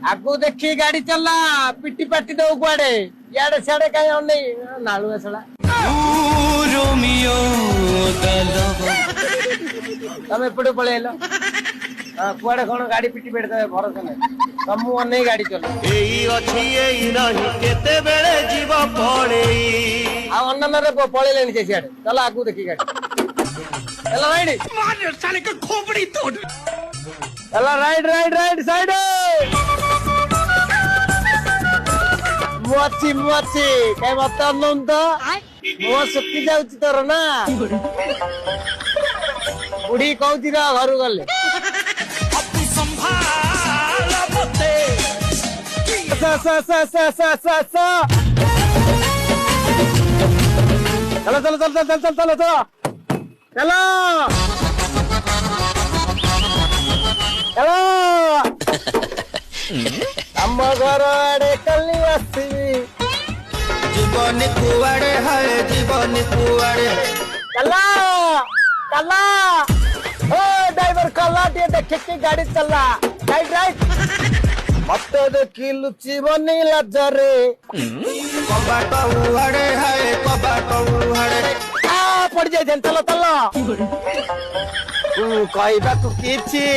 आगु देखी गाड़ी चला पिटी पाटी दो कुआडे याडे सियाडे काई अनै नालु असला रोमियो तमे एपटे पळेलो कुआडे कोन गाड़ी पिटी पेट दे भरोसा नै तमु अनै गाड़ी चला एई अछि एई नाही केते बेले जीव पड़ेई आ अन्नन रे पळेलेनी जे सियाडे चला आगु देखी गाड़ी चला राइट मार साले का खोपड़ी तोड़ चला राइट राइट राइट साइड मुआची मुआची काय मत अन्न तो मुआ सुक्की जाउची तोर ना बुढ़ी कहूची रा घर गले अपनी संभाल मते सा सा सा सा सा सा सा चलो चलो चलो चलो चलो चलो चलो चलो चलो हम घर आड़े कली आसीबी जीवन कुआड़े है जीवन कुआड़े चला चला ओ ड्राइवर कला टे देख के गाड़ी चला राइट राइट मत देखी लुची बनी लजरे कबाट उहाड़े है कबाट उहाड़े आ पड़ जाए चलो चलो कहबा तू किछि